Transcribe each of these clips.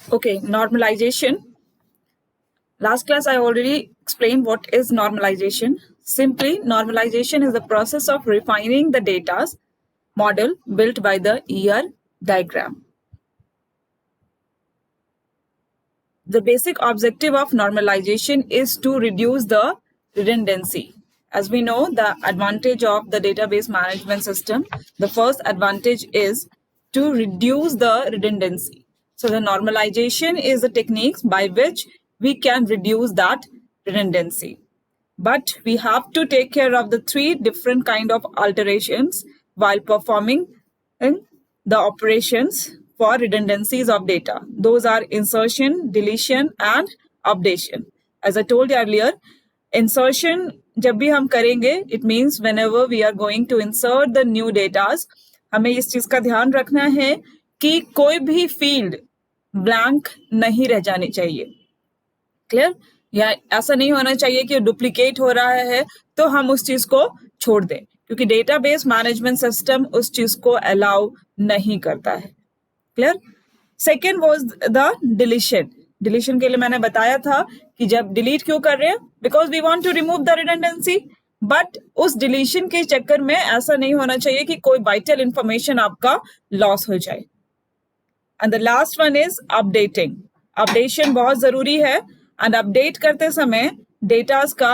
Okay, normalization. Last class I already explained what is normalization. Simply, normalization is the process of refining the data's model built by the ER diagram. The basic objective of normalization is to reduce the redundancy. As we know, the advantage of the database management system, the first advantage is to reduce the redundancy. So the normalization is the techniques by which we can reduce that redundancy. But we have to take care of the three different kind of alterations while performing the operations for redundancies of data. Those are insertion, deletion and updation. As I told you earlier, insertion जब भी हम करेंगे, it means whenever we are going to insert the new data, हमें इस चीज का ध्यान रखना है कि कोई भी फील्ड ब्लैंक नहीं रह जानी चाहिए. क्लियर? या ऐसा नहीं होना चाहिए कि डुप्लीकेट हो रहा है तो हम उस चीज को छोड़ दें, क्योंकि डेटाबेस मैनेजमेंट सिस्टम उस चीज को अलाउ नहीं करता है. Clear? Second was the deletion. Deletion के लिए मैंने बताया था कि जब डिलीट क्यों कर रहे हैं, because we want to remove the redundancy. But उस डिलीशन के चक्कर में ऐसा नहीं होना चाहिए कि कोई वाइटल इंफॉर्मेशन आपका लॉस हो जाए. And the last one is updating. Updation बहुत जरूरी है एंड अपडेट करते समय डेटास का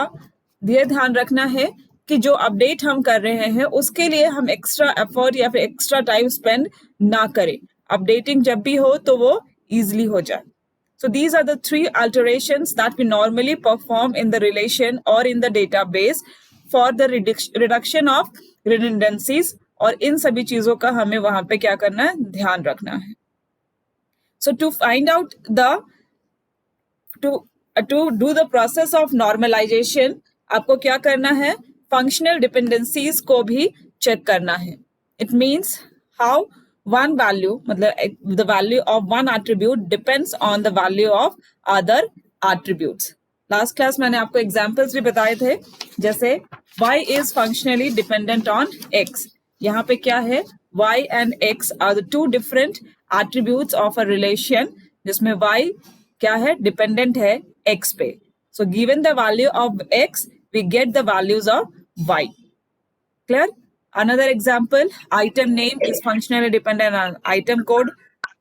ये ध्यान रखना है कि जो अपडेट हम कर रहे हैं उसके लिए हम एक्स्ट्रा एफर्ट या फिर एक्स्ट्रा टाइम स्पेंड ना करें. अपडेटिंग जब भी हो तो वो इजिली हो जाए. So these are the three alterations that we normally perform in the relation or in the database for the reduction of redundancies. और इन सभी चीजों का हमें वहां पे क्या करना है, ध्यान रखना है. So to find out to do the process of normalization, आपको क्या करना है, functional dependencies को भी चेक करना है. It means how one value, मतलब the value of one attribute depends on the value of other attributes. Last class मैंने आपको examples भी बताए थे, जैसे y is functionally dependent on x. यहाँ पे क्या है, y and x are the two different attributes of a relation, जिसमें y क्या है, dependent है x पे. So given the value of x, we get the values of y. Clear? Another example, item name is functionally dependent on item code.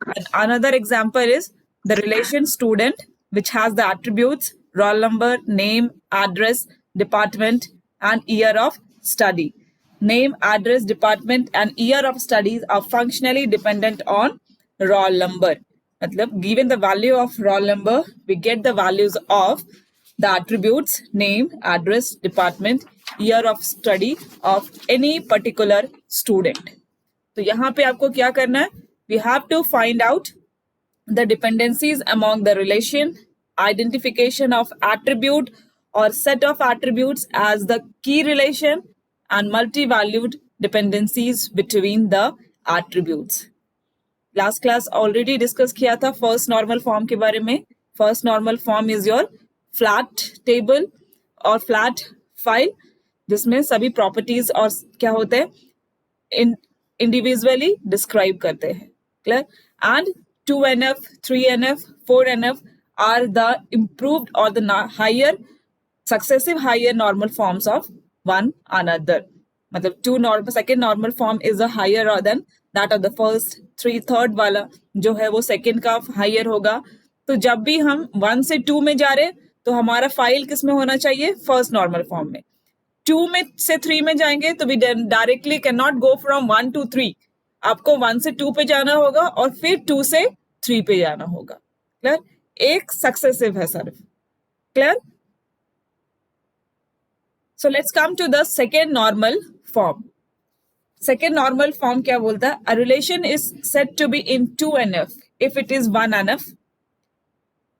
And another example is the relation student, which has the attributes roll number, name, address, department, and year of study. Name, address, department, and year of studies are functionally dependent on roll number. मतलब given the value of roll number, we get the values of the attributes name, address, department, year of study of any particular student. तो यहाँ पे आपको क्या करना है, we have to find out the dependencies among the relation, identification of attribute or set of attributes as the key relation, and multi-valued dependencies between the attributes. Last class already discuss किया था first normal form के बारे में. First normal form is your flat table और flat file, जिसमें सभी properties और क्या होते हैं इंडिविजुअली डिस्क्राइब करते हैं. Clear? And 2NF, 3NF, 4NF are the improved or the higher successive higher normal forms of one another. मतलब two normal, second normal form is a higher than that of the first. Third वाला जो है वो second का higher होगा. तो जब भी हम 1 से 2 में जा रहे तो हमारा फाइल किस में होना चाहिए, फर्स्ट नॉर्मल फॉर्म में. 2 में से 3 में जाएंगे तो भी directly can not go from 1 to 3. आपको 1 से 2 पे जाना होगा और फिर 2 से 3 पे जाना होगा. क्लियर? एक सक्सेसिव है सिर्फ. Clear? So let's come to the second normal form. Second normal form क्या बोलता है, a relation is set to be in 2NF if it is 1NF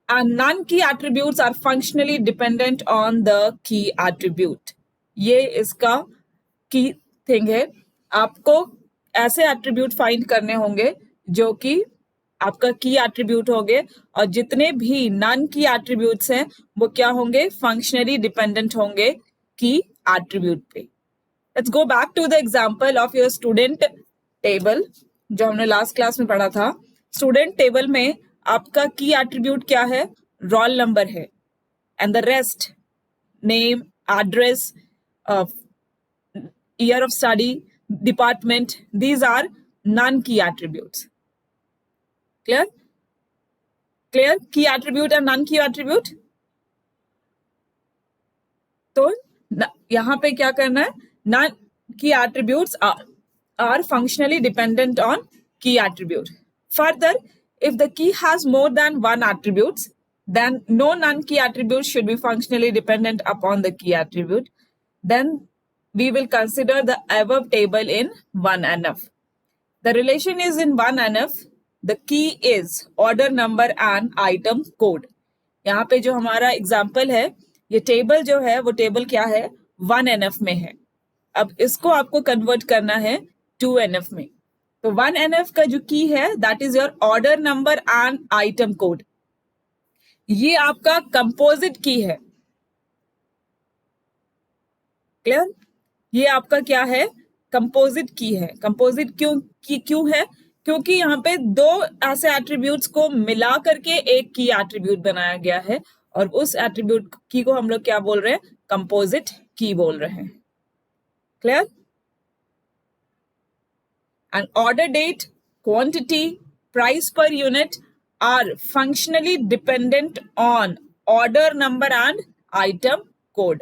and none key attributes are functionally dependent on the key attribute. ये इसका key thing है. आपको ऐसे attribute find करने होंगे जो कि आपका की एट्रीब्यूट होंगे और जितने भी नॉन की एट्रीब्यूट्स हैं वो क्या होंगे, फंक्शनली डिपेंडेंट होंगे की एट्रीब्यूट पे. Let's go back to the example of your student table जो हमने लास्ट क्लास में पढ़ा था. स्टूडेंट टेबल में आपका की एट्रीब्यूट क्या है? रोल नंबर है, and the rest name, address, year of study, department, these are non-key attributes. Clear? Clear? Key attribute and non-key attribute. तो यहाँ पे क्या करना है? Non-key attributes are functionally dependent on key attribute. Further, if the key has more than one attributes, then no non-key attribute should be functionally dependent upon the key attribute. Then we will consider the above table in 1NF. The relation is in 1NF. The key is order number and item code. यहाँ पे जो हमारा example है, ये table जो है वो table क्या है? 1NF में है. अब इसको आपको कन्वर्ट करना है 2NF में. तो 1NF का जो की है that is your order number and item code. ये आपका कंपोजिट की है. क्लियर? ये आपका क्या है? कंपोजिट की है. कंपोजिट क्यों है? क्योंकि यहाँ पे दो ऐसे एट्रीब्यूट्स को मिला करके एक की एट्रीब्यूट बनाया गया है, और उस एट्रीब्यूट की को हम लोग क्या बोल रहे हैं? कंपोजिट की बोल रहे हैं. Clear? And order date, quantity, price per unit are functionally dependent on order number and item code.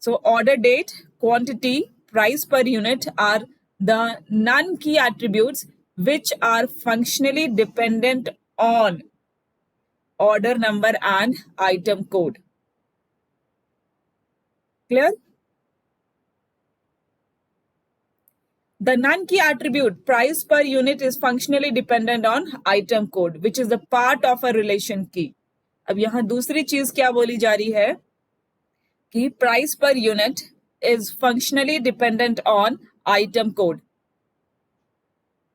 So order date, quantity, price per unit are the non-key attributes which are functionally dependent on order number and item code. Clear? The non-key attribute price per unit is functionally dependent on item code, which is the part of a relation key. अब यहाँ दूसरी चीज क्या बोली जा रही है कि price per unit is functionally dependent on item code.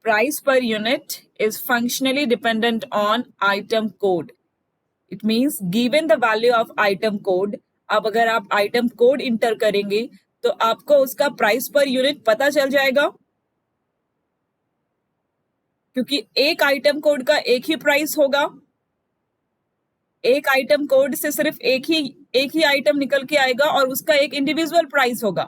Price per unit is functionally dependent on item code. It means given the value of item code, अब अगर आप item code इंटर करेंगे तो आपको उसका प्राइस पर यूनिट पता चल जाएगा, क्योंकि एक आइटम कोड का एक ही प्राइस होगा. एक आइटम कोड से सिर्फ एक ही आइटम निकल के आएगा और उसका एक इंडिविजुअल प्राइस होगा.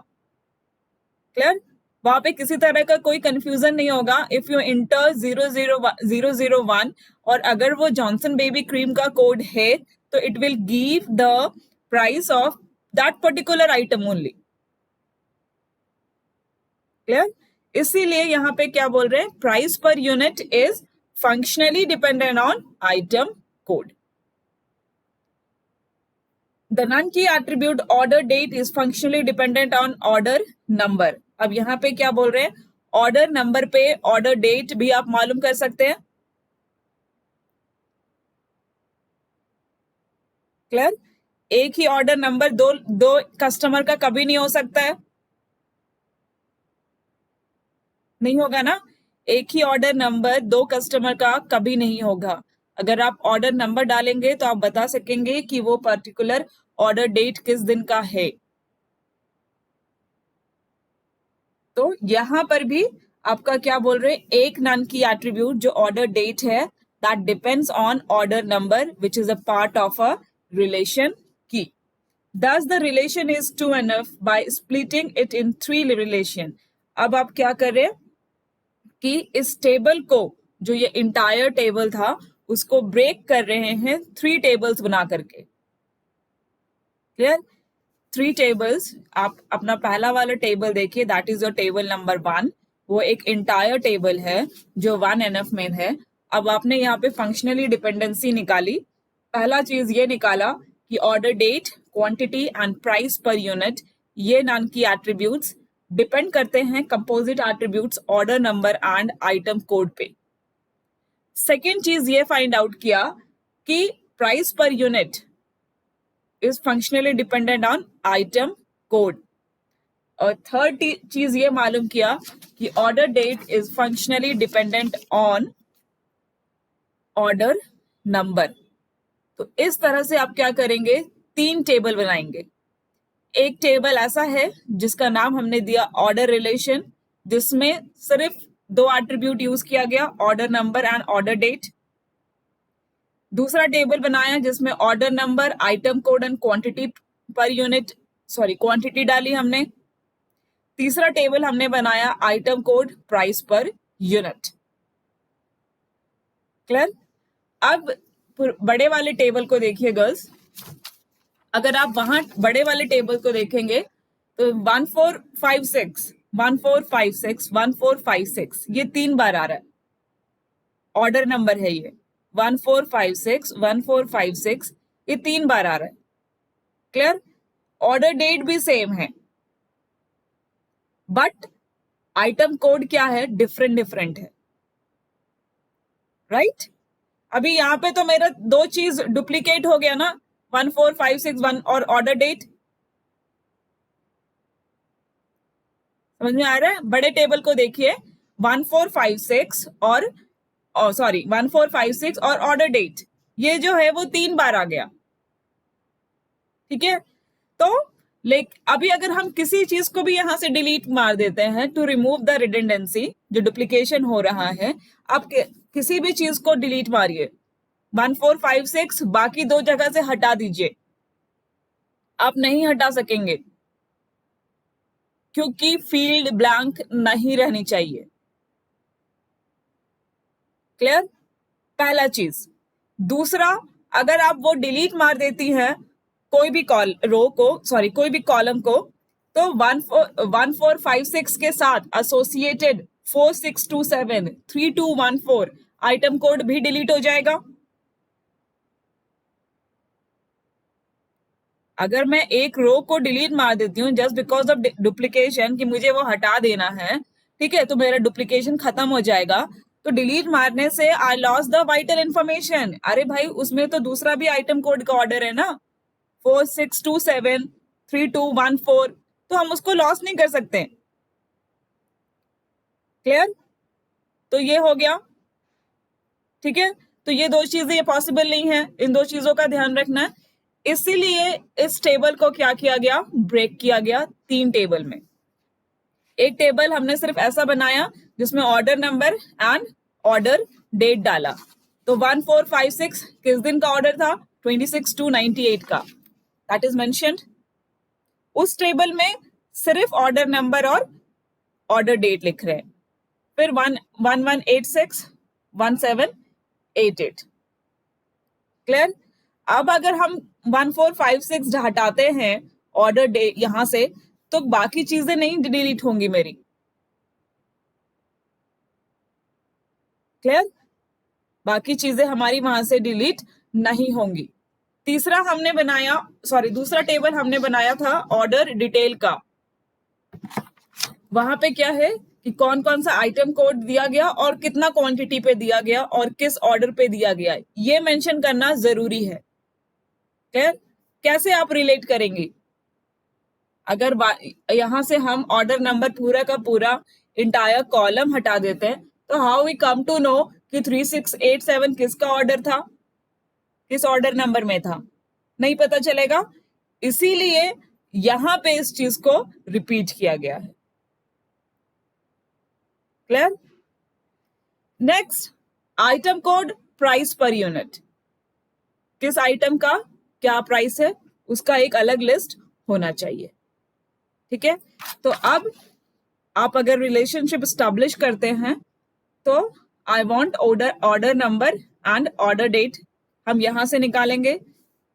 क्लियर? वहां पे किसी तरह का कोई कंफ्यूजन नहीं होगा. इफ यू इंटर 001 और अगर वो जॉनसन बेबी क्रीम का कोड है तो it will give the price of that particular item only. Clear? इसीलिए यहाँ पे क्या बोल रहे हैं? Price per unit is functionally dependent on item code. The non-key attribute order date is functionally dependent on order number. अब यहाँ पे क्या बोल रहे हैं? ऑर्डर नंबर पे ऑर्डर डेट भी आप मालूम कर सकते हैं. क्लियर? एक ही ऑर्डर नंबर दो कस्टमर का कभी नहीं हो सकता है. नहीं होगा ना. एक ही ऑर्डर नंबर दो कस्टमर का कभी नहीं होगा. अगर आप ऑर्डर नंबर डालेंगे तो आप बता सकेंगे कि वो पर्टिकुलर ऑर्डर डेट किस दिन का है. तो यहां पर भी आपका क्या बोल रहे हैं? एक नॉन की एट्रीब्यूट जो ऑर्डर डेट है that depends on order number which is a part of a relation की. Thus the relation is 2NF by splitting it in 3 relation. अब आप क्या कर रहे हैं कि इस टेबल को, जो ये इंटायर टेबल था, उसको ब्रेक कर रहे हैं 3 टेबल्स बना करके. क्लियर? 3 टेबल्स. आप अपना पहला वाला टेबल देखिए, that is your table number 1. वो एक इंटायर टेबल है जो 1NF में है. अब आपने यहाँ पे फंक्शनली डिपेंडेंसी निकाली. पहला चीज ये निकाला कि order date, quantity and price per unit, ये नॉन की एट्रीब्यूट्स डिपेंड करते हैं composite attributes order number and item code पे. सेकेंड चीज ये फाइंड आउट किया कि price per unit is functionally dependent on item code. और थर्ड चीज ये मालूम किया कि order date is functionally dependent on order number. तो इस तरह से आप क्या करेंगे? 3 टेबल बनाएंगे. एक टेबल ऐसा है जिसका नाम हमने दिया ऑर्डर रिलेशन, जिसमें सिर्फ दो एट्रीब्यूट यूज किया गया, order number and order date. दूसरा टेबल बनाया जिसमें order number, item code and quantity per unit, sorry quantity डाली हमने। तीसरा टेबल हमने बनाया item code, price per unit. Clear? अब बड़े वाले टेबल को देखिए गर्ल्स, अगर आप वहां बड़े वाले टेबल को देखेंगे तो 1456, 1456, 1456 ये 3 बार आ रहा है, ऑर्डर नंबर है ये 1456, 1456 ये 3 बार आ रहा है। क्लियर? ऑर्डर डेट भी सेम है, बट आइटम कोड क्या है, डिफरेंट डिफरेंट है। राइट? अभी यहां पे तो मेरा दो चीज डुप्लीकेट हो गया ना, 14561 और ऑर्डर डेट। समझ में आ रहा है? बड़े टेबल को देखिए, 1456 और सॉरी 1456 और ऑर्डर डेट, ये जो है वो 3 बार आ गया। ठीक है? तो अभी अगर हम किसी चीज को भी यहां से डिलीट मार देते हैं टू रिमूव द रिडंडेंसी, जो डुप्लीकेशन हो रहा है, आप किसी भी चीज को डिलीट मारिए, 1456 बाकी दो जगह से हटा दीजिए, आप नहीं हटा सकेंगे क्योंकि फील्ड ब्लैंक नहीं रहनी चाहिए। क्लियर? पहला चीज। दूसरा, अगर आप वो डिलीट मार देती हैं कोई भी रो को, सॉरी कोई भी कॉलम को, तो 1456 के साथ एसोसिएटेड 4627, 3214 आइटम कोड भी डिलीट हो जाएगा। अगर मैं एक रो को डिलीट मार देती हूँ जस्ट बिकॉज ऑफ डुप्लीकेशन, कि मुझे वो हटा देना है, ठीक है, तो मेरा डुप्लीकेशन खत्म हो जाएगा। तो डिलीट मारने से आई लॉस द वाइटल इंफॉर्मेशन। अरे भाई, उसमें तो दूसरा भी आइटम कोड का ऑर्डर है ना, 4627, 3214, तो हम उसको लॉस नहीं कर सकते। क्लियर? तो ये हो गया। ठीक है? तो ये दो चीजें ये पॉसिबल नहीं है, इन दो चीजों का ध्यान रखना है। इसीलिए इस टेबल को क्या किया गया, ब्रेक किया गया 3 टेबल में। एक टेबल हमने सिर्फ ऐसा बनाया जिसमें order number and order date डाला। तो 1456 किस दिन का ऑर्डर था, 26/2/98 का, दैट इज मेंशन्ड। उस टेबल में सिर्फ ऑर्डर नंबर और ऑर्डर डेट लिख रहे हैं। फिर 1186, 1788। क्लियर? अब अगर हम 1456 हटाते हैं ऑर्डर डेट यहां से, तो बाकी चीजें नहीं डिलीट होंगी मेरी। क्लियर? बाकी चीजें हमारी वहां से डिलीट नहीं होंगी। तीसरा हमने बनाया, सॉरी दूसरा टेबल हमने बनाया था ऑर्डर डिटेल का। वहां पे क्या है कि कौन कौन सा आइटम कोड दिया गया और कितना क्वांटिटी पे दिया गया और किस ऑर्डर पे दिया गया, ये मेंशन करना जरूरी है। क्लियर? कैसे आप रिलेट करेंगे? अगर यहां से हम ऑर्डर नंबर पूरा का पूरा इंटायर कॉलम हटा देते हैं, तो how we come to know कि 3687 किसका ऑर्डर था, किस ऑर्डर नंबर में था? नहीं पता चलेगा। इसीलिए यहां पे इस चीज को रिपीट किया गया है। Clear? Next, item code, price per unit. किस आइटम का क्या प्राइस है उसका एक अलग लिस्ट होना चाहिए। ठीक है? तो अब आप अगर रिलेशनशिप स्टैब्लिश करते हैं तो I want order number and order date हम यहां से निकालेंगे।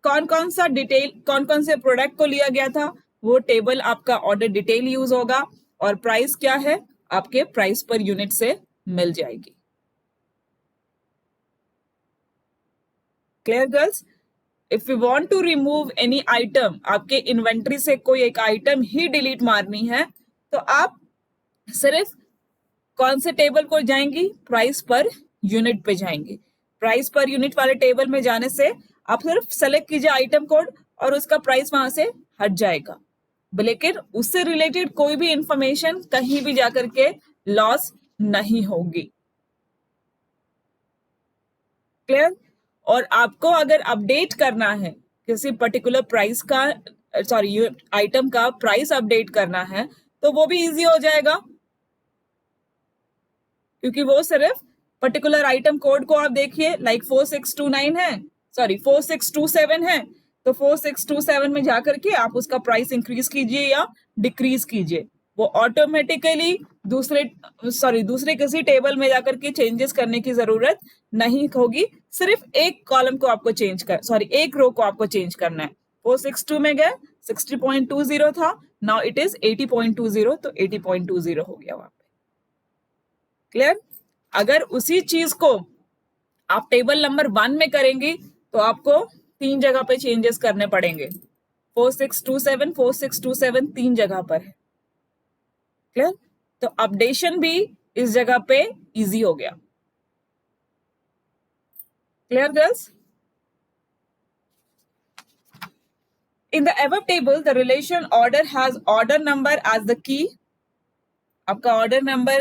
कौन कौन सा डिटेल, कौन कौन से प्रोडक्ट को लिया गया था, वो टेबल आपका ऑर्डर डिटेल यूज होगा, और प्राइस क्या है आपके प्राइस पर यूनिट से मिल जाएगी। Clear girls? If you want to remove any item, आपके इन्वेंट्री से कोई एक आइटम ही डिलीट मारनी है, तो आप सिर्फ कौन से टेबल को जाएंगी, प्राइस पर यूनिट पे जाएंगे। प्राइस पर यूनिट वाले टेबल में जाने से आप सिर्फ सेलेक्ट कीजिए आइटम कोड और उसका प्राइस वहां से हट जाएगा, लेकिन उससे रिलेटेड कोई भी इंफॉर्मेशन कहीं भी जाकर के लॉस नहीं होगी। क्लियर? और आपको अगर अपडेट करना है किसी पर्टिकुलर प्राइस का, सॉरी आइटम का प्राइस अपडेट करना है, तो वो भी इजी हो जाएगा। क्योंकि वो सिर्फ पर्टिकुलर आइटम कोड को आप देखिए, लाइक 4629 है, सॉरी 4627 है, तो 4627 में जाकर के आप उसका प्राइस इंक्रीज कीजिए या डिक्रीज कीजिए, वो ऑटोमेटिकली दूसरे किसी टेबल में जाकर के चेंजेस करने की जरूरत नहीं होगी, सिर्फ एक कॉलम को आपको एक रो को आपको चेंज करना है। 462 में गए 60.20 था, नाउ इट इज 80.20, तो 80.20 हो गया वहां पे। क्लियर? अगर उसी चीज को आप टेबल नंबर 1 में करेंगी तो आपको 3 जगह पे चेंजेस करने पड़ेंगे। 4627 3 जगह पर है। क्लियर? तो अपडेशन भी इस जगह पे इजी हो गया। Clear girls? In the above table, the relation order has order number as the key. आपका order number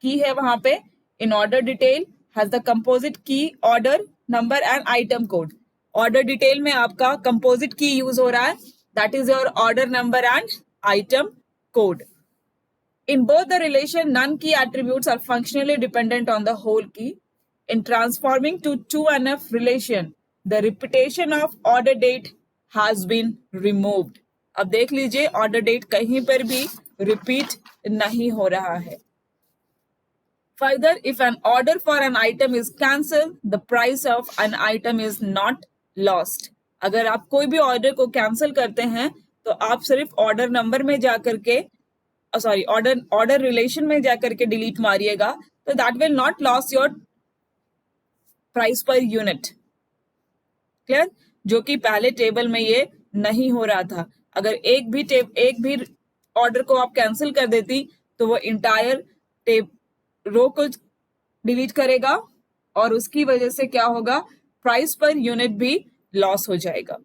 key है वहां पे. In order detail has the composite key, order number and item code. Order detail में आपका composite key use हो रहा है. That is your order number and item code. In both the relation, none key attributes are functionally dependent on the whole key. In transforming to 2NF relation, the repetition of order date has been removed. अब देख लीजिए order date कहीं पर भी repeat नहीं हो रहा है. Further, if an order for an item is cancelled, the price of an item is not lost. अगर आप कोई भी order को cancel करते हैं तो आप सिर्फ order number में जाकर के order relation में जाकर के delete मारिएगा, तो that will not lose your price per unit. Clear? जो कि पहले टेबल में ये नहीं हो रहा था. अगर एक भी ऑर्डर को आप कैंसिल कर देती तो वो इंटायर रो को डिलीट करेगा और उसकी वजह से क्या होगा, प्राइस पर यूनिट भी लॉस हो जाएगा.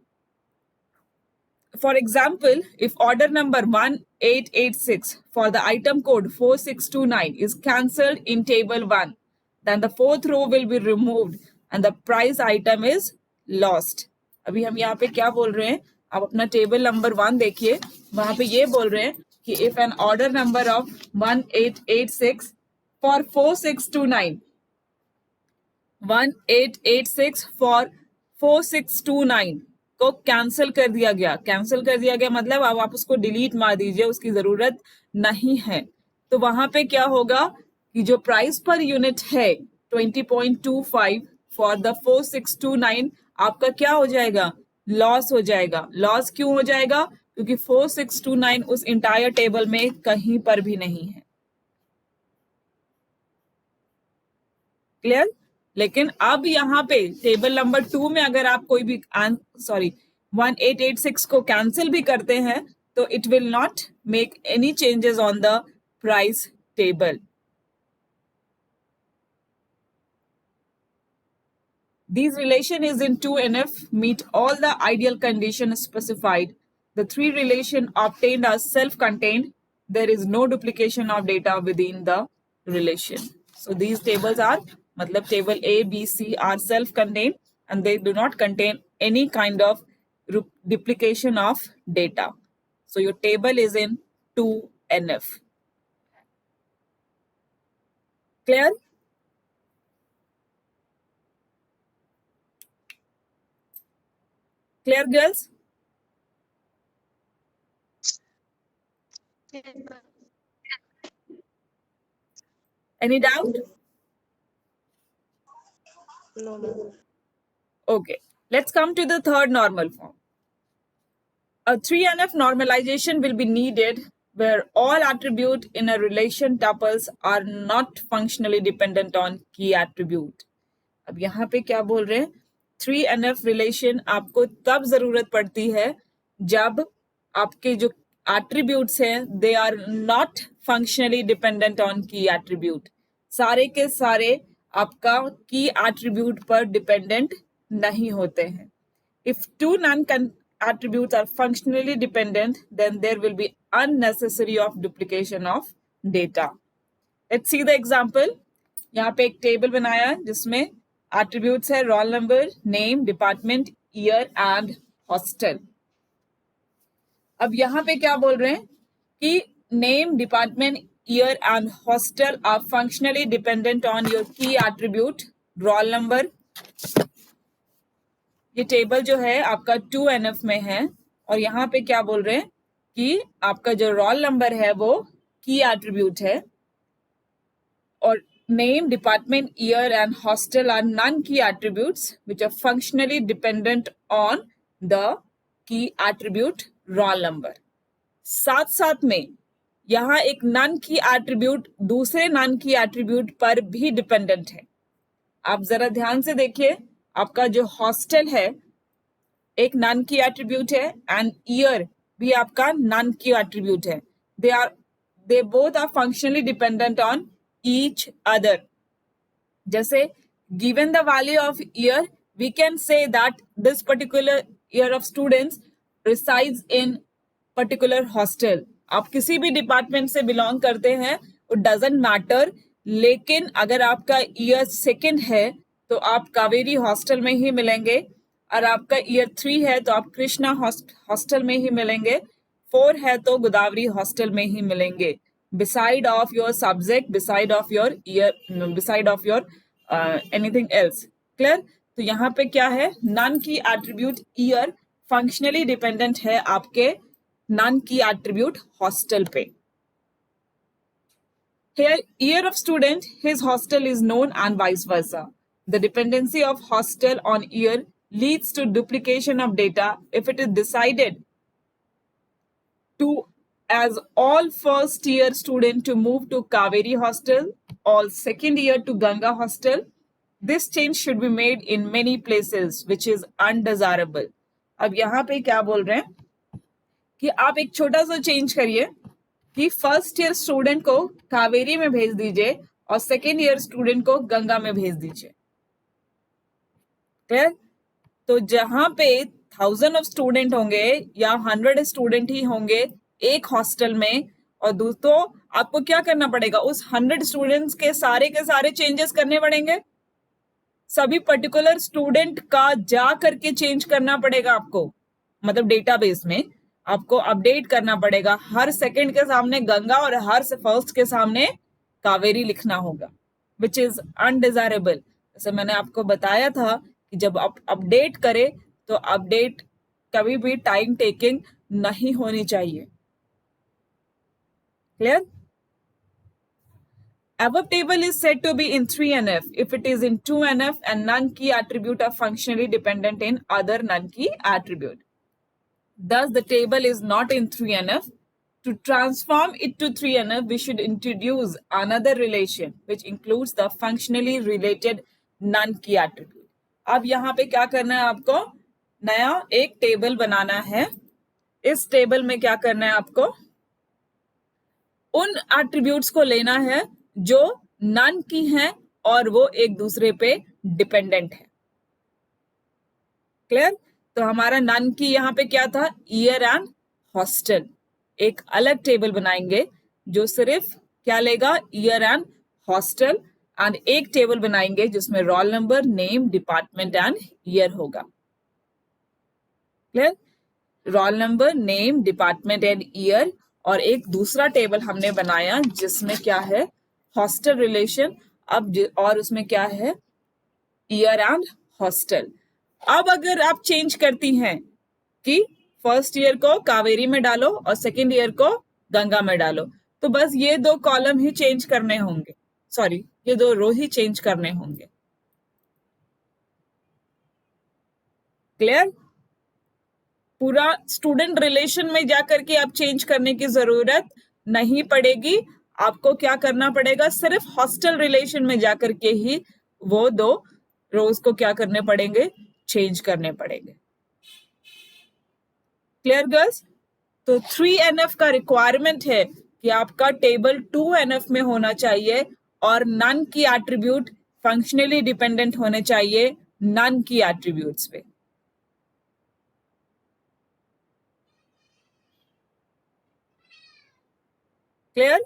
For example, if order number 1886 for the item code 4629 is cancelled in table 1, then the fourth row will be removed and the price item is lost. अभी हम यहाँ पे क्या बोल रहे हैं, आप अपना टेबल नंबर 1 देखिए, वहां पे ये बोल रहे हैं कि if an order number of 1886 for 4629 for 4629 को कैंसिल कर दिया गया मतलब अब आप उसको डिलीट मार दीजिए, उसकी जरूरत नहीं है. तो वहां पे क्या होगा कि जो प्राइस पर यूनिट है 20.25 फॉर द 4629 आपका क्या हो जाएगा, लॉस हो जाएगा. लॉस क्यों हो जाएगा, क्योंकि 4629 उस इंटायर टेबल में कहीं पर भी नहीं है. क्लियर? लेकिन अब यहाँ पे टेबल नंबर 2 में अगर आप कोई भी 1886 को कैंसिल भी करते हैं तो it will not make any changes on the price table. These relation is in 2NF meet all the ideal conditions specified. The three relation obtained are self-contained. There is no duplication of data within the relation. So these tables are, matlab table A, B, C are self-contained and they do not contain any kind of duplication of data. So your table is in 2NF. Clear? Clear, girls? Any doubt? No. Okay, let's come to the third normal form. A 3NF normalization will be needed where all attribute in a relation tuples are not functionally dependent on key attribute. अब यहाँ पे क्या बोल रहे हैं, 3NF relation आपको तब जरूरत पड़ती है जब आपके जो एट्रीब्यूट्स हैं they are not functionally dependent on key attribute. सारे के सारे आपका की एट्रीब्यूट पर डिपेंडेंट नहीं होते हैं. If two non attributes are functionally dependent, then there will be unnecessary of duplication of data. Let's see the example. यहाँ पे एक टेबल बनाया है जिसमें attributes है roll number, name, department, year and hostel. अब यहाँ पे क्या बोल रहे हैं कि name, department, year and hostel are functionally dependent on your key attribute roll number. ये टेबल जो है आपका 2NF में है और यहाँ पे क्या बोल रहे हैं कि आपका जो रोल नंबर है वो की एट्रीब्यूट है और name, department, year and hostel are non key attributes which are functionally dependent on the key attribute roll number. साथ साथ में यहाँ एक नन की एट्रीब्यूट दूसरे नन की एट्रीब्यूट पर भी डिपेंडेंट है. आप जरा ध्यान से देखिए, आपका जो हॉस्टल है एक नन की एट्रीब्यूट है एंड ईयर भी आपका नन की एट्रीब्यूट है. They both are functionally dependent on each other. जैसे given the value of year, we can say that this particular year of students resides in particular hostel. आप किसी भी department से belong करते हैं, it doesn't matter. लेकिन अगर आपका ईयर सेकेंड है तो आप कावेरी हॉस्टल में ही मिलेंगे और आपका ईयर 3 है तो आप कृष्णा हॉस्टल में ही मिलेंगे, 4 है तो गोदावरी हॉस्टल में ही मिलेंगे. beside of your subject, beside of your year, beside of your anything else. Clear? तो यहाँ पे क्या है, none की attribute year functionally dependent है आपके none की attribute hostel पे. Here year of student, his hostel is known and vice versa. The dependency of hostel on year leads to duplication of data if it is decided to as all first year student to move to Kaveri hostel, all second year to Ganga hostel. This change should be made in many places which is undesirable. अब यहाँ पे क्या बोल रहे हैं कि आप एक छोटा सा चेंज करिए कि फर्स्ट ईयर स्टूडेंट को कावेरी में भेज दीजिए और सेकेंड ईयर स्टूडेंट को गंगा में भेज दीजिए. क्लियर? तो जहां पे 1000 ऑफ स्टूडेंट होंगे या 100 स्टूडेंट ही होंगे एक हॉस्टल में और दोस्तों आपको क्या करना पड़ेगा, उस 100 स्टूडेंट्स के सारे चेंजेस करने पड़ेंगे. सभी पर्टिकुलर स्टूडेंट का जा करके चेंज करना पड़ेगा आपको, मतलब डेटाबेस में आपको अपडेट करना पड़ेगा. हर सेकंड के सामने गंगा और हर फर्स्ट के सामने कावेरी लिखना होगा, विच इज अनडिजायरेबल. जैसे मैंने आपको बताया था कि जब आप अपडेट करें तो अपडेट कभी भी टाइम टेकिंग नहीं होनी चाहिए. Clear? Above table is said to be in 3NF if it is in 2NF and none key attribute are functionally dependent in other none key attribute. Thus, the table is not in 3NF. To transform it to 3NF, we should introduce another relation which includes the functionally related none key attribute. अब यहाँ पे क्या करना है, आपको नया एक table बनाना है. इस टेबल में क्या करना है, आपको उन एट्रीब्यूट्स को लेना है जो नन की हैं और वो एक दूसरे पे डिपेंडेंट है. क्लियर? तो हमारा नन की यहाँ पे क्या था, ईयर एंड हॉस्टल. एक अलग टेबल बनाएंगे जो सिर्फ क्या लेगा, ईयर एंड हॉस्टल, एंड एक टेबल बनाएंगे जिसमें roll number, name, department and year होगा. Clear? Roll number, name, department and year, और एक दूसरा टेबल हमने बनाया जिसमें क्या है, हॉस्टल रिलेशन. अब और उसमें क्या है, ईयर एंड हॉस्टल. अब अगर आप चेंज करती हैं कि फर्स्ट ईयर को कावेरी में डालो और सेकेंड ईयर को गंगा में डालो, तो बस ये 2 कॉलम ही चेंज करने होंगे, सॉरी ये 2 रो ही चेंज करने होंगे. क्लियर? पूरा स्टूडेंट रिलेशन में जाकर के आप चेंज करने की जरूरत नहीं पड़ेगी. आपको क्या करना पड़ेगा, सिर्फ हॉस्टल रिलेशन में जाकर के ही वो 2 रोज को क्या करने पड़ेंगे, चेंज करने पड़ेंगे. Clear girls? तो 3NF का रिक्वायरमेंट है कि आपका टेबल 2NF में होना चाहिए और none key attribute functionally dependent होने चाहिए नन की एट्रीब्यूट्स पे. क्लियर?